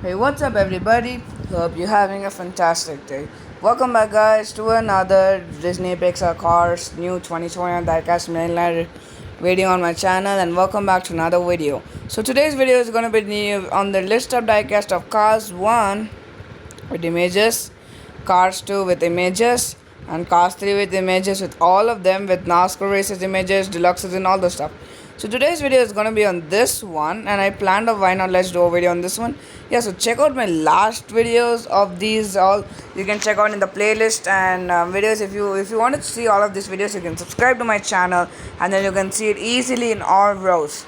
Hey, what's up, everybody? Hope you're having a fantastic day. Welcome back, guys, to another Disney Pixar Cars new 2021 Diecast Mainline video on my channel, and welcome back to another video. So, today's video is going to be new on the list of diecast of Cars 1 with images, Cars 2 with images, and Cars 3 with images, with all of them with NASCAR races images, deluxes, and all the stuff. So today's video is gonna be on this one, and I planned of why not let's do a video on this one. Yeah, so check out my last videos of these all. You can check out in the playlist and videos. If you want to see all of these videos, you can subscribe to my channel, and then you can see it easily in all rows.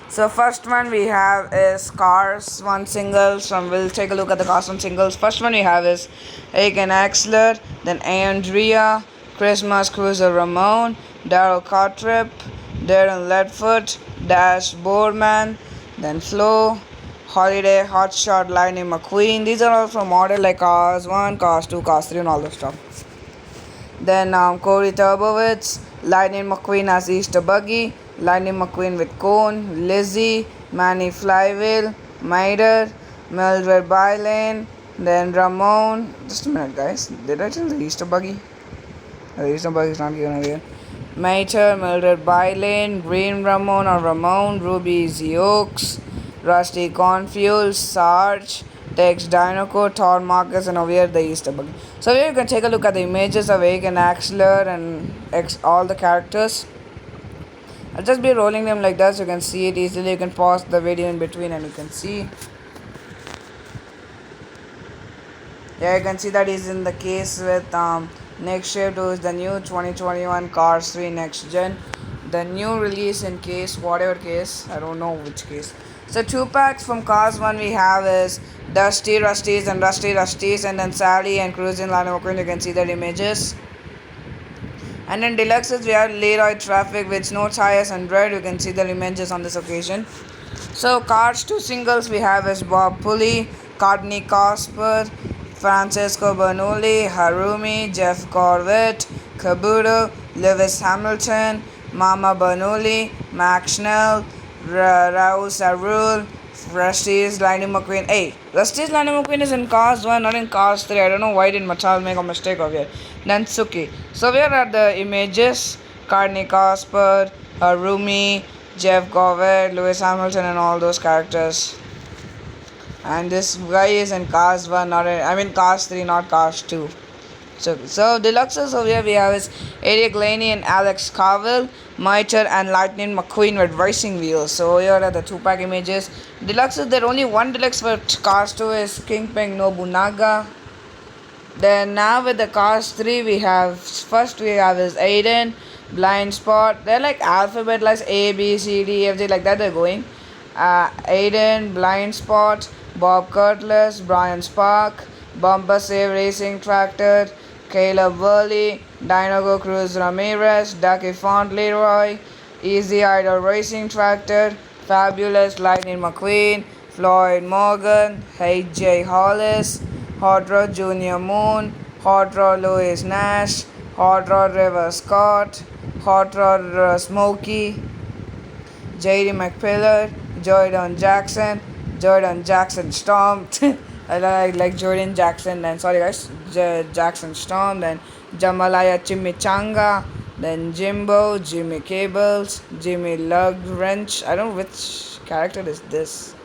So first one we have is Cars 1 singles. We'll take a look at the Cars 1 singles. First one we have is Aiken Axler, then Andrea, Christmas Cruiser Ramon, Daryl Cartrip, Darren Ledford, Dash Boorman, then Flo, Holiday, Hotshot, Lightning McQueen. These are all from model like Cars 1, Cars 2, Cars 3 and all that stuff. Then Corey Turbowitz, Lightning McQueen as Easter Buggy, Lightning McQueen with Cone, Lizzie, Manny Flywheel, Mitre, Mildred Bylane, then Ramon. Just a minute, guys. Did I tell the Easter Buggy? The Easter Buggy is not given here. Mitre, Mildred Bylane, Green Ramon or Ramon, Ruby Ziox, Rusty Cornfuel, Sarge, Tex Dinoco, Thor Marcus, and over here the Easter Buggy. So here you can take a look at the images of Ake and Axler and all the characters. I'll just be rolling them like that so you can see it easily. You can pause the video in between and you can see. Yeah, you can see that he's in the case with Next Shift, who is the new 2021 Cars 3 Next Gen. The new release in case, whatever case, I don't know which case. So 2 packs from Cars 1 we have is Dusty Rusties and Rusty Rusties, and then Sally and Cruising Lana McQueen. You can see their images. And then deluxes we have Leroy Traffic with Snow Tires and Red. You can see their images on this occasion. So Cars 2 singles we have is Bob Pulley, Courtney Cosper, Francesco Bernoulli, Harumi, Jeff Corvette, Kabuto, Lewis Hamilton, Mama Bernoulli, Max Schnell, Raul Sarul, Rusty's Lightning McQueen. Hey, Rusty's Lightning McQueen is in Cars 1, not in Cars 3. I don't know why did Machal make a mistake of it. Nansuki. So where are the images? Courtney Cosper, Harumi, Jeff Corvette, Lewis Hamilton, and all those characters. And this guy is in Cars 1, Cars 3, not Cars 2. So deluxes over here we have is Eric Laney and Alex Carville, Mitre and Lightning McQueen with racing wheels. So here are the 2 pack images. Deluxes, there only one deluxe for Cars 2 is Kingpin Nobunaga. Then now with the Cars 3 we have is Aiden, Blind Spot. They're like alphabet like A, B, C, D, F, G, like that they're going. Aiden, Blind Spot, Bob Cutlass, Brian Spark, Bumper Save Racing Tractor, Caleb Worley, Dinogo Cruz Ramirez, Ducky Fauntleroy, Easy Idol Racing Tractor, Fabulous Lightning McQueen, Floyd Morgan, H.J. Hollis, Hot Rod Junior Moon, Hot Rod Louis Nash, Hot Rod River Scott, Hot Rod Smokey, J.D. McPillar, Jordan Jackson Storm. I like Jordan Jackson. Then sorry guys, Jackson Storm. Then Jamalaya Chimichanga. Then Jimbo, Jimmy Cables, Jimmy Lug Wrench. I don't know which character is this.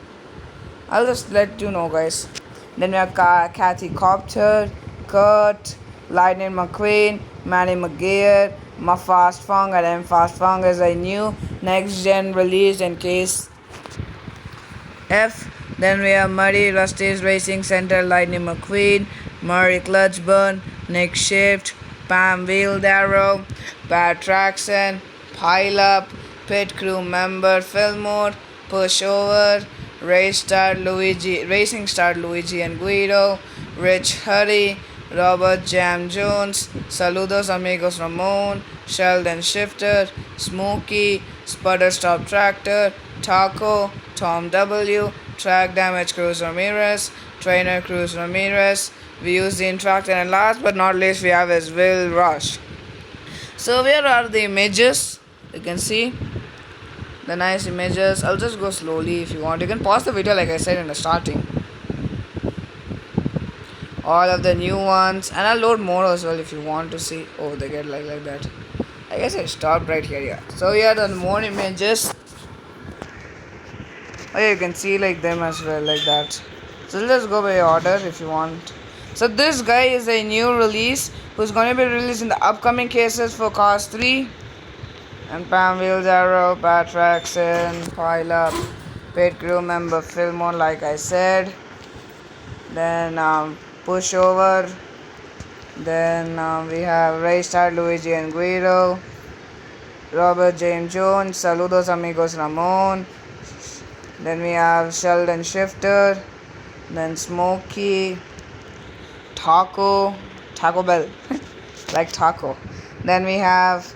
I'll just let you know, guys. Then we have Kathy Copter, Kurt, Lightning McQueen, Manny McGear, Ma Fast Fong, and then Fast Fong is a new next gen release in case F. Then we have Murray Rusty's Racing Center, Lightning McQueen, Murray Clutchburn, Nick Shift, Pam Wheeldarrow, Pat Traxon, Pile Up, Pit Crew Member Fillmore, Pushover, Racing Star Luigi and Guido, Rich Hurry, Robert Jam Jones, Saludos Amigos Ramon, Sheldon Shifter, Smokey, Sputter Stop Tractor, Taco, Tom W., Track Damage Cruz Ramirez, Trainer Cruz Ramirez. We use the Interactor, and last but not least we have is Will Rush. So here are the images. You can see The nice images. I'll just go slowly if you want. You can pause the video like I said in the starting. All of the new ones, and I'll load more as well if you want to see. Oh, they get like that. I guess I stopped right here. Yeah. So yeah, the more images. Oh yeah, you can see like them as well like that. So let's go by order if you want. So this guy is a new release who's going to be released in the upcoming cases for Cars 3. And Pam Wheels Arrow, Patraxon, Pile Up, Pit Crew member Fillmore like I said. Then Pushover. Then we have Raystar, Luigi and Guido. Robert James Jones, Saludos Amigos Ramon. Then we have Sheldon Shifter. Then Smokey, Taco Bell, like taco. Then we have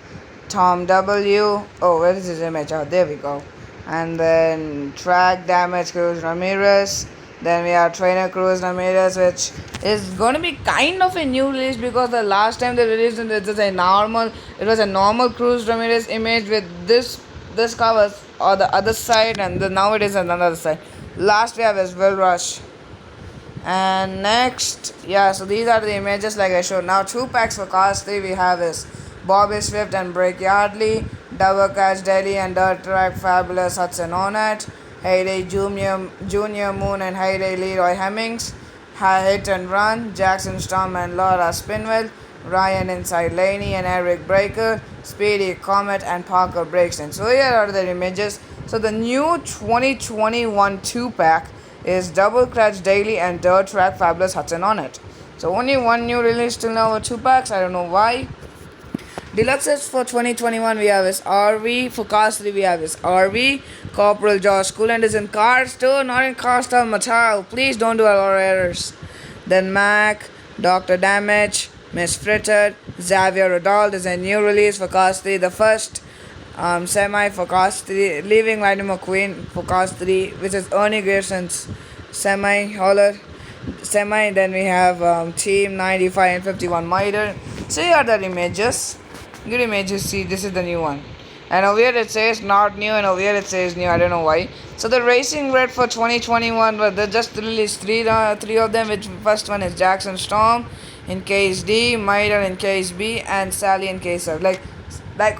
Tom W. Oh, where is his image? Oh, there we go. And then Track Damage Cruz Ramirez. Then we have Trainer Cruz Ramirez, which is going to be kind of a new release because the last time they released it was a normal Cruz Ramirez image with this cover on the other side, and now it is on another side. Last we have is Will Rush. And next, yeah, so these are the images like I showed. Now 2 packs for Cars 3 we have is Bobby Swift and Brake Yardley, Double Catch Daily and Dirt Track Fabulous Hudson Hornet, Heyday Junior Moon and Heyday Leroy Hemmings, Hit and Run, Jackson Storm and Laura Spinwell, Ryan Inside Laney and Eric Breaker, Speedy Comet and Parker Braxton. So here are the images. So the new 2021 2 pack is Double Clutch Daily and Dirt Track Fabulous Hudson on it. So only one new release till now with 2 packs. I don't know why. Deluxes for 2021 we have is RV. For Cars 3 we have is RV. Corporal Josh Coolant is in Cars 2, not in Cars 2 Mattel. Please don't do a lot of errors. Then Mac, Dr. Damage, Miss Frittered, Xavier Rodolphe is a new release for Cars 3. The first semi for Cars 3, leaving Lightning McQueen for Cars 3, which is Ernie Gerson's semi. Then we have Team 95 and 51 Miter. So here are the images. Good images. See, this is the new one. And over here it says not new, and over here it says new. I don't know why. So the Racing Red for 2021, but they just released three of them. Which first one is Jackson Storm in case D, Miter in case B, and Sally in case of like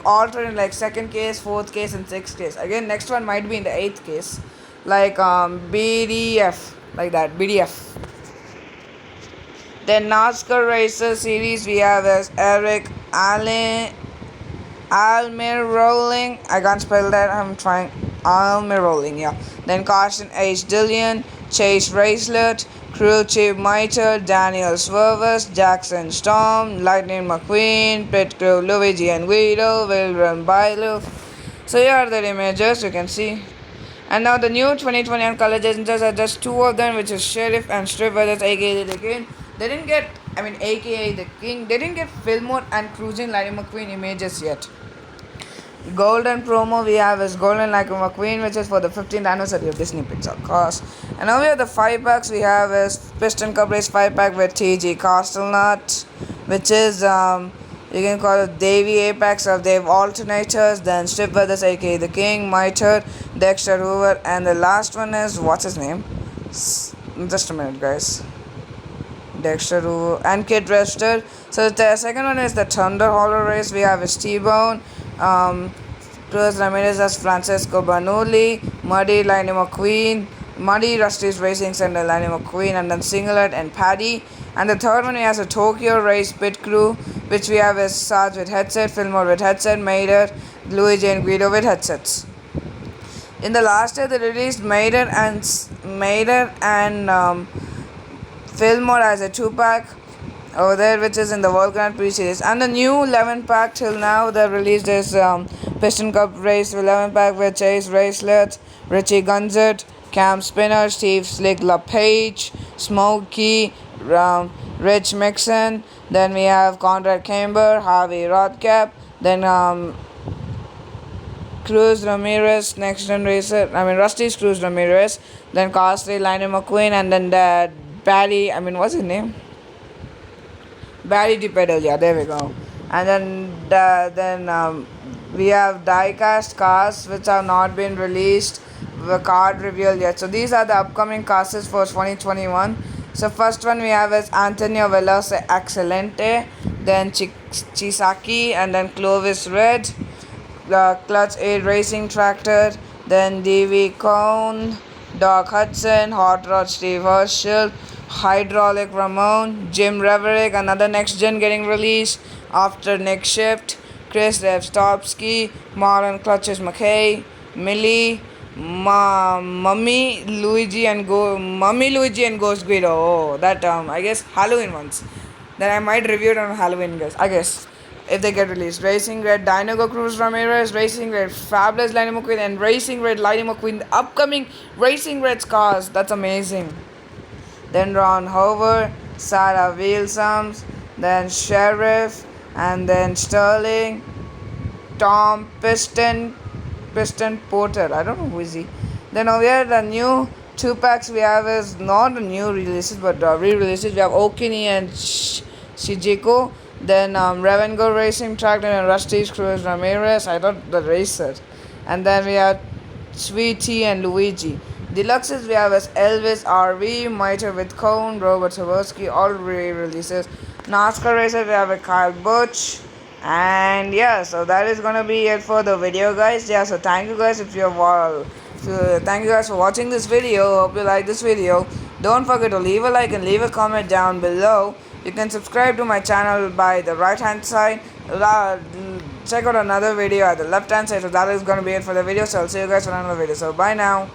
alternate, like second case, fourth case, and sixth case. Again, next one might be in the eighth case, like BDF, like that, BDF. Then NASCAR Racer Series we have as Eric Almiroling. I can't spell that. I'm trying. Almiroling, yeah. Then Carson H. Dillion, Chase Racelet, Crew Chief Miter, Daniel Swervers, Jackson Storm, Lightning McQueen, Pit Crew Luigi and Guido, William Bailu. So here are the images you can see. And now the new 2021 color agents are just 2 of them, which is Sheriff and Strip Brothers, aka the King. They didn't get, aka the King, they didn't get Fillmore and Cruising Lightning McQueen images yet. Golden promo we have is Golden Like McQueen, which is for the 15th anniversary of Disney Pixar Cars. And now we have the 5 packs we have is Piston Cup Race 5 pack with TG Castlnut, which is you can call it Davey Apex of Dave Alternators, then Strip Brothers aka the King, Miter, Dexter Hoover, and the last one is what's his name? Just a minute guys. Dexter Hoover and Kid Rester. So the second one is the Thunder Holler Race. We have T-Bone, Cruz Ramirez as Francisco Bernoulli, Muddy Lightning McQueen, Muddy Rusty's Racing Center Lightning McQueen, and then Singlet and Paddy. And the third one we have a Tokyo Race Pit Crew, which we have is Sarge with headset, Fillmore with headset, Mater, Luigi and Guido with headsets. In the last year they released Mater and Fillmore as a 2-pack over there, which is in the World Grand Prix series. And the new 11-pack till now they released is Piston Cup Race 11-pack with Chase Racelet, Richie Gunzert, Cam Spinner, Steve Slick LaPage, Smokey, Rich Mixon. Then we have Conrad Camber, Harvey Rothkap, then Cruz Ramirez, Next Gen Racer, Rusty's Cruz Ramirez, then Costly, Lightning McQueen, and then Barry, what's his name? Barry DiPedal, yeah, there we go. And then We have die-cast casts which have not been released, the card revealed yet. So these are the upcoming casts for 2021. So first one we have is Antonio Veloz Excelente, then Chisaki, and then Clovis Red, the Clutch 8 Racing Tractor, then Davy Cone, Doc Hudson, Hot Rod Steve Herschel, Hydraulic Ramon, Jim Reverick, another next gen getting released after Nick Shift, Chris Revstopski, Marlon Clutches McKay, Millie, Mummy Luigi and Ghost Guido. Oh, that I guess Halloween ones. Then I might review it on Halloween, guys. I guess if they get released. Racing Red, Dinogo Cruz Ramirez, Racing Red, Fabulous Lightning McQueen, and Racing Red Lightning McQueen. The upcoming Racing Red cars. That's amazing. Then Ron Hoover, Sarah Wilsons, then Sheriff, and then Sterling, Tom Piston Porter. I don't know who is he. Then over here, the new two packs we have is not the new releases but re-releases. We have Okini and Shijiko. Then Revengo Racing Tractor and Rusty Cruz Ramirez. I thought the racer. And then we have Sweetie and Luigi. Deluxes we have as Elvis RV, Mitre with Cone, Robert Swarovski, all re-releases. NASCAR racer we have a Kyle Busch. And yeah, so that is gonna be it for the video, guys. Yeah, so thank you guys thank you guys for watching this video. Hope you like this video. Don't forget to leave a like and leave a comment down below. You can subscribe to my channel by the right hand side. Check out another video at the left hand side. So that is gonna be it for the video. So I'll see you guys for another video. So bye now.